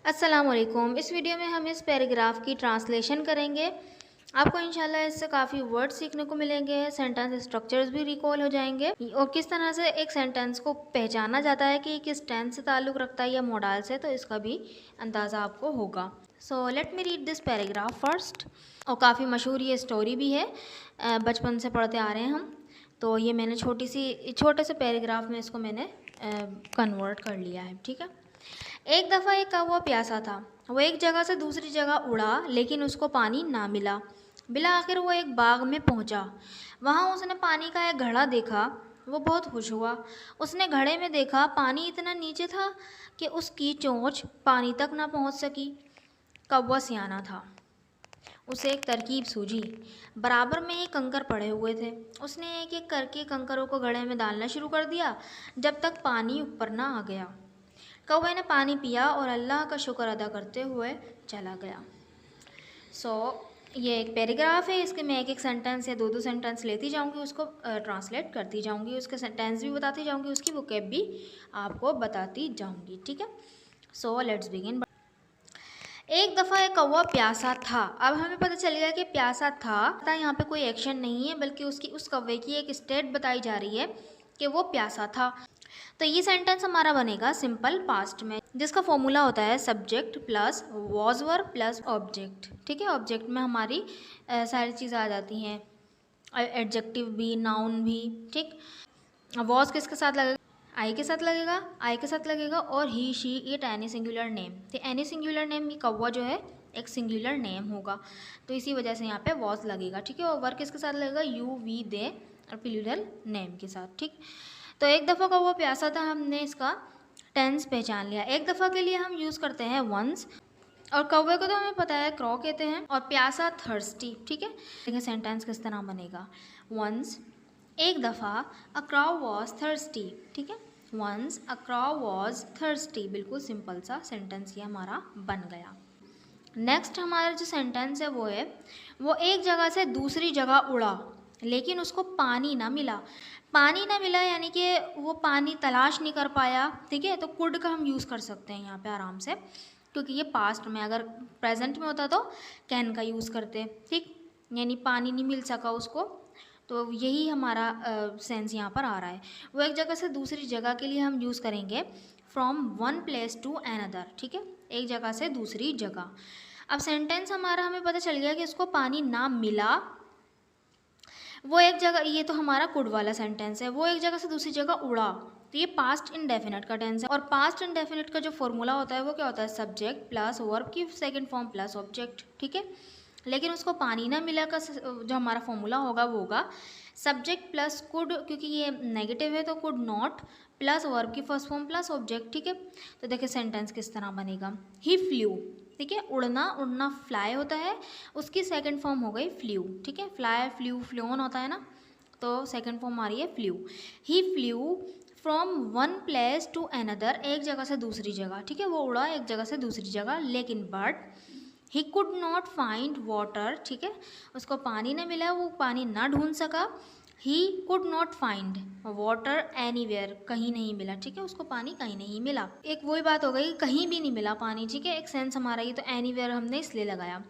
अस्सलाम वालेकुम। इस वीडियो में हम इस पैराग्राफ की ट्रांसलेशन करेंगे। आपको इंशाल्लाह इससे काफ़ी वर्ड सीखने को मिलेंगे, सेंटेंस स्ट्रक्चर्स भी रिकॉल हो जाएंगे और किस तरह से एक सेंटेंस को पहचाना जाता है कि किस टेंस से ताल्लुक़ रखता है या मॉडल से, तो इसका भी अंदाज़ा आपको होगा। So let me read this paragraph first. और काफ़ी मशहूर ये स्टोरी भी है, बचपन से पढ़ते आ रहे हैं हम। तो ये मैंने छोटे से पैराग्राफ में इसको मैंने कन्वर्ट कर लिया है। ठीक है। एक दफ़ा एक कौवा प्यासा था। वो एक जगह से दूसरी जगह उड़ा, लेकिन उसको पानी ना मिला। बिला आखिर वो एक बाग में पहुंचा। वहां उसने पानी का एक घड़ा देखा। वो बहुत खुश हुआ। उसने घड़े में देखा, पानी इतना नीचे था कि उसकी चोंच पानी तक ना पहुंच सकी। कौवा सियाना था। उसे एक तरकीब सूझी। बराबर में ही कंकर पड़े हुए थे। उसने एक एक करके कंकरों को घड़े में डालना शुरू कर दिया, जब तक पानी ऊपर ना आ गया। कौवे ने पानी पिया और अल्लाह का शुक्र अदा करते हुए चला गया। ये एक पैराग्राफ है। इसके मैं एक एक सेंटेंस या दो सेंटेंस लेती जाऊंगी, उसको ट्रांसलेट करती जाऊंगी, उसके सेंटेंस भी बताती जाऊंगी, उसकी वोकैब भी आपको बताती जाऊंगी। ठीक है। So let's begin. एक दफ़ा एक कौवा प्यासा था। अब हमें पता चल गया कि प्यासा था। यहाँ पे कोई एक्शन नहीं है, बल्कि उस कौवे की एक स्टेट बताई जा रही है कि वो प्यासा था। तो ये सेंटेंस हमारा बनेगा सिंपल पास्ट में, जिसका फॉर्मूला होता है subject plus was verb plus object. ठीक है। ऑब्जेक्ट में हमारी सारी चीज़ें आ जाती हैं, एडजेक्टिव भी, नाउन भी। ठीक। वॉज किसके साथ लगेगा? आई के साथ लगेगा, आई के साथ लगेगा, और he she it any singular name. तो एनी सिंगुलर नेम, ये कौवा जो है एक सिंगुलर नेम होगा, तो इसी वजह से यहाँ पे वॉज लगेगा। ठीक है। और वर्ब किसके साथ लगेगा? यू वी दे और प्लूरल नेम के साथ। ठीक। तो एक दफ़ा कौवा प्यासा था, हमने इसका टेंस पहचान लिया। एक दफ़ा के लिए हम यूज़ करते हैं वंस, और कौवे को तो हमें पता है क्रॉ कहते हैं, और प्यासा थर्स्टी। ठीक है। देखिए सेंटेंस किस तरह बनेगा। वंस, एक दफ़ा, अ क्रॉ वॉज थर्स्टी। ठीक है। Once a crow was thirsty, बिल्कुल सिंपल सा सेंटेंस ये हमारा बन गया। नेक्स्ट हमारा जो सेंटेंस है वो एक जगह से दूसरी जगह उड़ा, लेकिन उसको पानी ना मिला। पानी ना मिला यानी कि वो पानी तलाश नहीं कर पाया। ठीक है। तो कुड का हम यूज़ कर सकते हैं यहाँ पे आराम से, क्योंकि ये पास्ट में, अगर प्रेजेंट में होता तो कैन का यूज़ करते। ठीक। यानी पानी नहीं मिल सका उसको, तो यही हमारा सेंस यहाँ पर आ रहा है। वो एक जगह से दूसरी जगह के लिए हम यूज़ करेंगे from one place to another. ठीक है। एक जगह से दूसरी जगह। अब सेंटेंस हमारा हमें पता चल गया कि उसको पानी ना मिला। वो एक जगह, ये तो हमारा कुड वाला सेंटेंस है। वो एक जगह से दूसरी जगह उड़ा, तो ये पास्ट इंडेफिनिट का टेंस है। और पास्ट इंडेफिनिट का जो फॉर्मूला होता है वो क्या होता है? सब्जेक्ट प्लस वर्ब की सेकंड फॉर्म प्लस ऑब्जेक्ट। ठीक है। लेकिन उसको पानी ना मिला का जो हमारा फॉर्मूला होगा वो होगा सब्जेक्ट प्लस कुड, क्योंकि ये नेगेटिव है तो कुड नॉट, प्लस वर्ब की फर्स्ट फॉर्म प्लस ऑब्जेक्ट। ठीक है। तो देखिए सेंटेंस किस तरह बनेगा। ही फ्लू। ठीक है। उड़ना, उड़ना फ्लाई होता है, उसकी सेकंड फॉर्म हो गई फ्लू। ठीक है। फ्लाई, फ्लू, फ्लोन होता है ना, तो सेकंड फॉर्म आ रही है flew. He flew from one place to another, एक जगह से दूसरी जगह। ठीक है। वो उड़ा एक जगह से दूसरी जगह, लेकिन but he could not find water. ठीक है। उसको पानी ना मिला, वो पानी ना ढूंढ सका। ही could not find water anywhere, कहीं नहीं मिला। ठीक है। उसको पानी कहीं नहीं मिला। एक वही बात हो गई, कहीं भी नहीं मिला पानी। ठीक है। एक सेंस हमारा ये, तो एनीवेयर हमने इसलिए लगाया।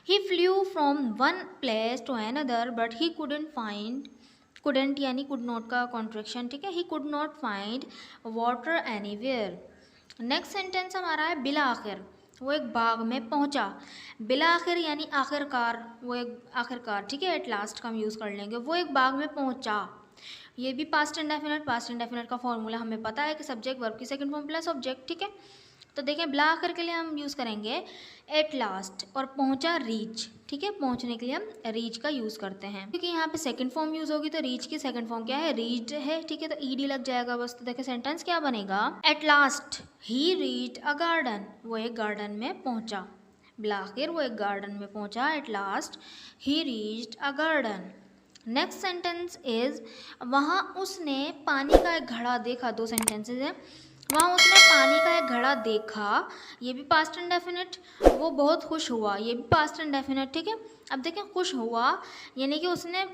He flew from one place to another but he couldn't find, couldn't यानी कुड नॉट का कॉन्ट्रैक्शन। ठीक है। He could not find water anywhere. Next sentence हमारा है बिला आखिर। वो एक बाग में पहुंचा। बिला आखिर यानी आखिरकार, वो एक आखिरकार। ठीक है। एट लास्ट का हम यूज़ कर लेंगे। वो एक बाग में पहुंचा, ये भी पास्ट इंडेफिनिट। पास्ट इंडेफिनिट का फॉर्मूला हमें पता है कि सब्जेक्ट वर्ब की सेकंड फॉर्म प्लस ऑब्जेक्ट। ठीक है। तो देखें बिला आखिर के लिए हम यूज़ करेंगे एट लास्ट, और पहुंचा रीच। ठीक है। पहुंचने के लिए हम रीच का यूज़ करते हैं, क्योंकि यहाँ पे सेकंड फॉर्म यूज़ होगी, तो रीच की सेकंड फॉर्म क्या है? रीच्ड है। ठीक है। तो ईडी लग जाएगा बस। तो देखें सेंटेंस क्या बनेगा। At last he reached a garden, वो एक गार्डन में पहुंचा। बिला आखिर वो एक गार्डन में पहुंचा। At last he reached a garden. Next sentence is वहाँ उसने पानी का एक घड़ा देखा। दो सेंटेंसेज हैं। वहाँ उसने पानी का एक घड़ा देखा, ये भी पास्ट इंडेफिनिट। वो बहुत खुश हुआ, ये भी पास्ट इंडेफिनिट। ठीक है। अब देखें खुश हुआ यानी कि उसने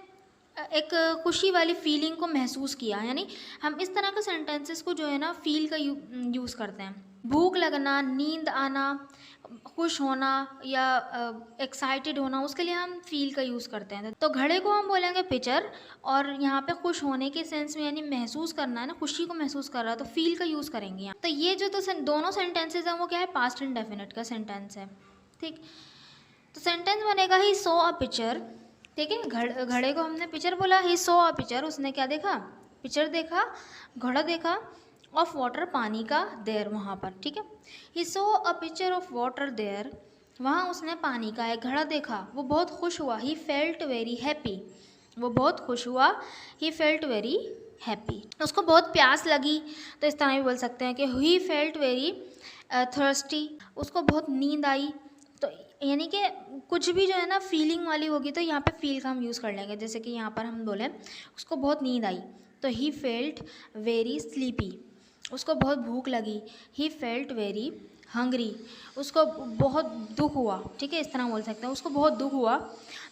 एक खुशी वाली फीलिंग को महसूस किया, यानी हम इस तरह के सेंटेंसेस को जो है ना फील का यूज़ करते हैं। भूख लगना, नींद आना, खुश होना या एक्साइटेड होना, उसके लिए हम फील का यूज़ करते हैं। तो घड़े को हम बोलेंगे पिक्चर, और यहाँ पे खुश होने के सेंस में यानी महसूस करना है ना, खुशी को महसूस कर रहा है, तो फील का यूज़ करेंगे यहाँ। तो ये जो दोनों सेंटेंसेज हैं वो क्या है, पास्ट इंडेफिनिट का सेंटेंस है। ठीक, तो सेंटेंस बनेगा ही सॉ अ पिक्चर। ठीक है, घड़े को हमने पिक्चर बोला, ही सॉ अ पिक्चर, उसने क्या देखा, पिक्चर देखा, घड़ा देखा, ऑफ वाटर, पानी का, देयर, वहाँ पर। ठीक है, he saw a picture of water there, वहाँ उसने पानी का एक घड़ा देखा, वो बहुत खुश हुआ। ही फेल्ट वेरी हैप्पी, वो बहुत खुश हुआ। ही फेल्ट वेरी हैप्पी। उसको बहुत प्यास लगी, तो इस तरह भी बोल सकते हैं कि ही फेल्ट वेरी थर्स्टी, उसको बहुत नींद आई। तो यानी कि कुछ भी जो है ना फीलिंग वाली होगी तो यहाँ पे फील का हम यूज़ कर लेंगे। जैसे कि यहाँ पर हम बोलें उसको बहुत नींद आई, तो ही फेल्ट वेरी स्लीपी, उसको बहुत भूख लगी। ही फेल्ट वेरी हंग्री, उसको बहुत दुख हुआ। ठीक है, इस तरह बोल सकते हैं, उसको बहुत दुख हुआ,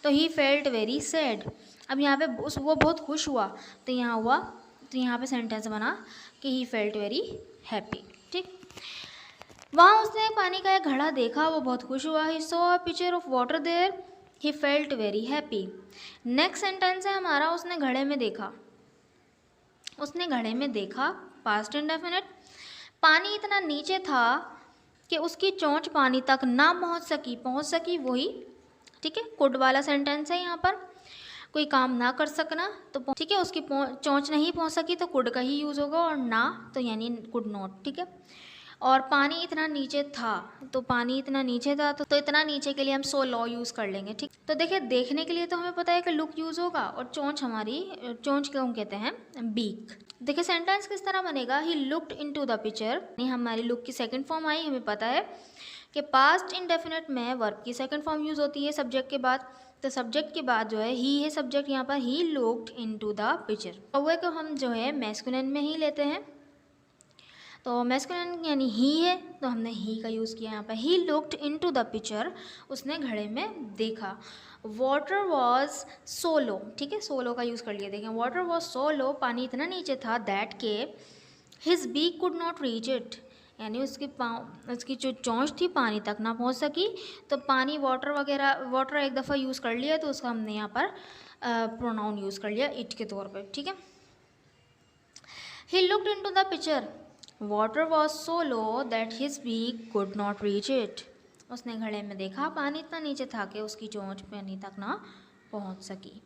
तो ही फेल्ट वेरी सैड। अब यहाँ पे वो बहुत खुश हुआ, तो यहाँ हुआ, तो यहाँ पे सेंटेंस बना कि ही फेल्ट वेरी हैप्पी। ठीक, वहाँ उसने पानी का एक घड़ा देखा, वो बहुत खुश हुआ। He saw a picture of water there, he felt very happy. Next sentence है हमारा, उसने घड़े में देखा। उसने घड़े में देखा, पास्ट इंडेफिनिट। पानी इतना नीचे था कि उसकी चोंच पानी तक ना पहुँच सकी वही। ठीक है, कुड वाला सेंटेंस है यहाँ पर, कोई काम ना कर सकना, तो ठीक है, उसकी चोंच नहीं पहुँच सकी तो कुड का ही यूज़ होगा, और ना तो यानी कुड नॉट। ठीक है, और पानी इतना नीचे था, तो पानी इतना नीचे था, तो इतना नीचे के लिए हम सो लॉ यूज़ कर लेंगे। ठीक, तो देखिए देखने के लिए तो हमें पता है कि लुक यूज़ होगा, और चोंच हमारी, चोंच क्यों कहते हैं, बीक। देखिए सेंटेंस किस तरह बनेगा, ही लुक्ड इनटू द पिक्चर, नहीं हमारी लुक की सेकंड फॉर्म आई। हमें पता है कि पास्ट इंडेफिनिट में वर्ब की सेकंड फॉर्म यूज़ होती है सब्जेक्ट के बाद, तो सब्जेक्ट के बाद जो है ही है सब्जेक्ट, यहाँ पर ही लुक्ड इनटू द पिक्चर। कौवे को हम जो है मैस्कुलिन में ही लेते हैं, तो मैस्कुलिन यानी ही है, तो हमने ही का यूज़ किया यहाँ पर। ही लुक्ड इनटू द पिक्चर, उसने घड़े में देखा। वाटर वॉज सो लो, ठीक है, सो लो का यूज़ कर लिया। देखें, वाटर वॉज सो लो, पानी इतना नीचे था, दैट के his beak could not reach it, यानी उसकी जो चोंच थी पानी तक ना पहुँच सकी। तो पानी, वाटर वगैरह, वाटर एक दफ़ा यूज़ कर लिया, तो उसका हमने यहाँ पर प्रोनाउन यूज़ कर लिया इट के तौर पर। ठीक है, he looked into the picture, water was so low that his beak could not reach it, उसने घड़े में देखा, पानी इतना नीचे था कि उसकी चोंच पानी तक ना पहुंच सकी।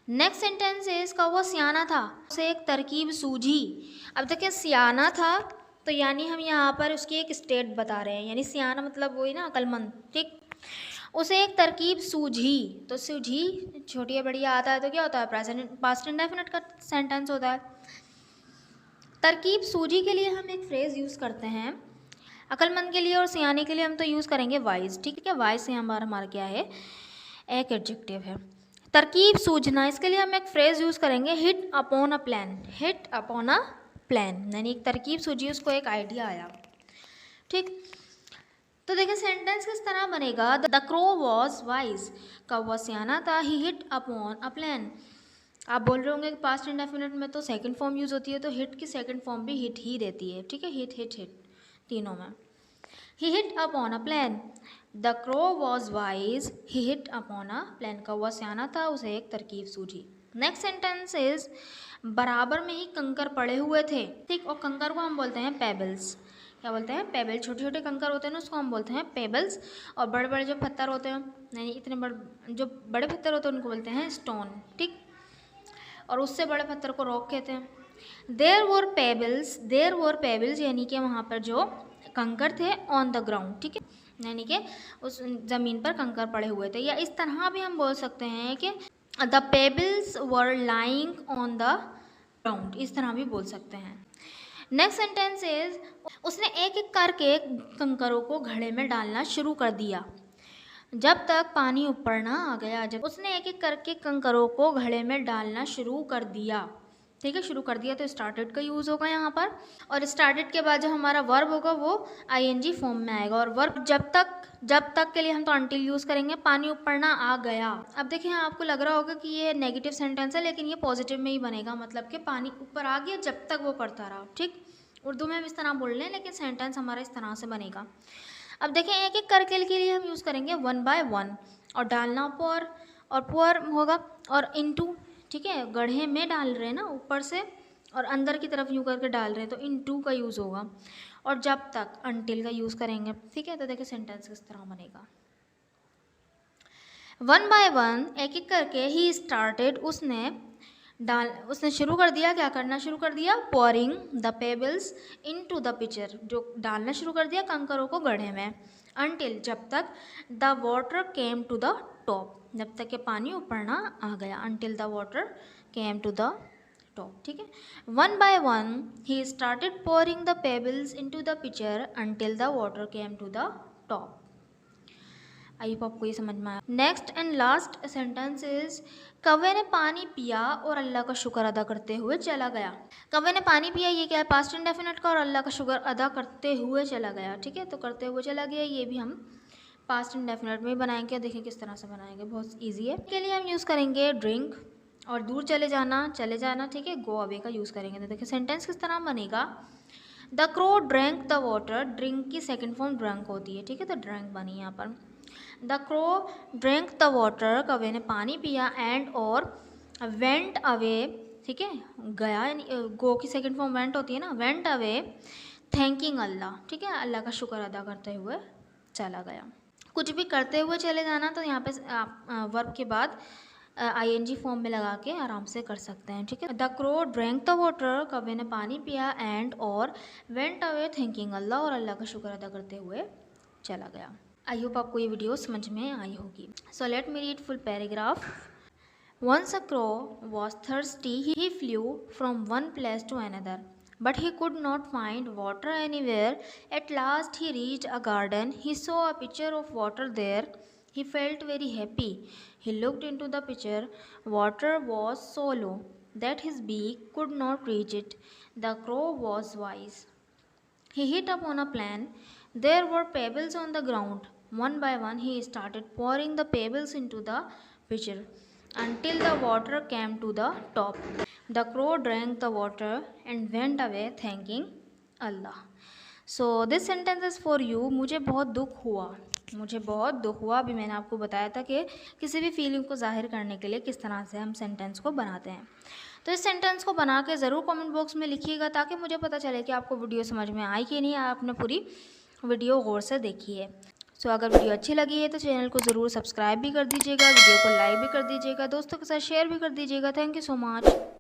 नेक्स्ट सेंटेंस इज, कौवा सियाना था, उसे एक तरकीब सूझी। अब देखिए सियाना था, तो यानी हम यहाँ पर उसकी एक स्टेट बता रहे हैं, यानी सियाना मतलब वही ना अक्लमंद। ठीक, उसे एक तरकीब सूझी, तो सूझी छोटी या बड़ी आता है तो क्या होता है, प्रेजेंट पास्ट इंडेफिनिट का सेंटेंस होता है। तरकीब सूझी के लिए हम एक फ्रेज़ यूज़ करते हैं, अक्लमंद के लिए और सियाने के लिए हम तो यूज़ करेंगे वाइज। ठीक है, वाइज से हमारा क्या है, एक एडजेक्टिव है। तरकीब सूझना, इसके लिए हम एक फ्रेज़ यूज़ करेंगे, hit upon a plan. Hit upon a plan यानी एक तरकीब सूझी, उसको एक आइडिया आया। ठीक, तो देखिए सेंटेंस किस तरह बनेगा, द क्रो वॉज वाइज, कौवा सियाना था, ही हिट अपॉन अ प्लान। आप बोल रहे होंगे कि पास्ट इंडेफिनिट में तो सेकंड फॉर्म यूज़ होती है, तो हिट की सेकंड फॉर्म भी हिट ही रहती है। ठीक है, हिट हिट हिट तीनों में। He hit upon a plan, the crow was wise, he hit upon a plan, कौवा सियाना था, उसे एक तरकीब सूझी। नेक्स्ट सेंटेंस इज, बराबर में ही कंकर पड़े हुए थे। ठीक, और कंकर को हम बोलते हैं पेबल्स। क्या बोलते हैं, पेबल। छोटे छोटे कंकर होते हैं ना, उसको हम बोलते हैं पेबल्स, और बड़े बड़े जो पत्थर होते हैं, यानी इतने बड़े जो बड़े पत्थर होते हैं उनको बोलते हैं स्टोन। ठीक, और उससे बड़े पत्थर को रॉक कहते हैं। देयर वर पेबल्स यानी कि वहाँ पर जो कंकर थे ऑन द ग्राउंड। ठीक है, यानी कि उस ज़मीन पर कंकर पड़े हुए थे, या इस तरह भी हम बोल सकते हैं कि the pebbles were lying on the ground, इस तरह भी बोल सकते हैं। नेक्स्ट सेंटेंस इज, उसने एक एक करके कंकरों को घड़े में डालना शुरू कर दिया जब तक पानी ऊपर ना आ गया। जब उसने एक एक करके कंकरों को घड़े में डालना शुरू कर दिया, ठीक है, शुरू कर दिया तो स्टार्टेड का यूज़ होगा यहाँ पर, और स्टार्टेड के बाद जो हमारा वर्ब होगा वो आईएनजी फॉर्म में आएगा। और वर्ब जब तक के लिए हम तो अंटिल यूज़ करेंगे, पानी ऊपर ना आ गया। अब देखिए आपको लग रहा होगा कि ये नेगेटिव सेंटेंस है, लेकिन ये पॉजिटिव में ही बनेगा, मतलब कि पानी ऊपर आ गया जब तक वो पड़ता रहा। ठीक, उर्दू में हम इस तरह बोल रहे हैं, लेकिन सेंटेंस हमारा इस तरह से बनेगा। अब देखें एक एक करके के लिए हम यूज़ करेंगे 1 by 1, और डालना पोर होगा, और इनटू, ठीक है, गड्ढे में डाल रहे हैं ना ऊपर से, और अंदर की तरफ यूँ करके डाल रहे हैं, तो इनटू का यूज़ होगा। और जब तक अंटिल का यूज़ करेंगे। ठीक है, तो देखिए सेंटेंस किस तरह बनेगा। 1 by 1 एक एक करके ही स्टार्टेड, उसने शुरू कर दिया, क्या करना शुरू कर दिया, pouring the pebbles into the pitcher, जो डालना शुरू कर दिया कंकरों को गड्ढे में। अनटिल जब तक, the water came to the top, जब तक के पानी ऊपर ना आ गया। Until the water came to the top. ठीक है, 1 by 1 he started pouring the pebbles into the pitcher until the water came to the top. I hope आपको ये समझ में आया। Next and last sentence is, कौवे ने पानी पिया और अल्लाह का शुक्र अदा करते हुए चला गया। कौवे ने पानी पिया, ये क्या है, पास्ट इंडेफिनिट का, और अल्लाह का शुक्र अदा करते हुए चला गया। ठीक है, तो करते हुए चला गया, ये भी हम पास्ट इंडेफिनिट में बनाएंगे। देखें किस तरह से बनाएंगे, बहुत ईजी है। इसके लिए हम यूज़ करेंगे ड्रिंक, और दूर चले जाना। ठीक है, गो अवे का यूज़ करेंगे। तो देखिए सेंटेंस किस तरह बनेगा, the crow drank the water, drink की सेकेंड फॉर्म ड्रंक होती है। ठीक है, तो ड्रंक बनी यहाँ पर। The crow drank the water, कौवे ने पानी पिया, एंड और वेंट अवे, ठीक है, गया, यानी गो की सेकंड फॉर्म वेंट होती है ना, वेंट अवे थैंकिंग अल्लाह। ठीक है, अल्लाह का शुक्र अदा करते हुए चला गया। कुछ भी करते हुए चले जाना, तो यहाँ पे वर्ब के बाद आईएनजी फॉर्म में लगा के आराम से कर सकते हैं। ठीक है, the crow drank the water, कौवे ने पानी पिया, एंड और वेंट अवे थैंकिंग अल्लाह, और अल्लाह का शुक्र अदा करते हुए चला गया। आई होप आपको ये वीडियो समझ में आई होगी। So let me read full paragraph. Once a crow was thirsty. He flew from one place to another, but he could not find water anywhere. At last he reached a garden. He saw a pitcher of water there. He felt very happy. He looked into the pitcher. Water was so low that his beak could not reach it. The crow was wise. He hit upon a plan. There were pebbles on the ground. One by one he started pouring the pebbles into the pitcher until the water came to the top. The crow drank the water and went away thanking Allah. So this sentence is for you. मुझे बहुत दुख हुआ। अभी मैंने आपको बताया था कि किसी भी फीलिंग को जाहिर करने के लिए किस तरह से हम सेंटेंस को बनाते हैं। तो इस सेंटेंस को बना के ज़रूर कमेंट बॉक्स में लिखिएगा, ताकि मुझे पता चले कि आपको वीडियो समझ में आई कि नहीं, आपने पूरी वीडियो गौर से देखी है। सो अगर वीडियो अच्छी लगी है तो चैनल को ज़रूर सब्सक्राइब भी कर दीजिएगा, वीडियो को लाइक भी कर दीजिएगा, दोस्तों के साथ शेयर भी कर दीजिएगा। Thank you so much.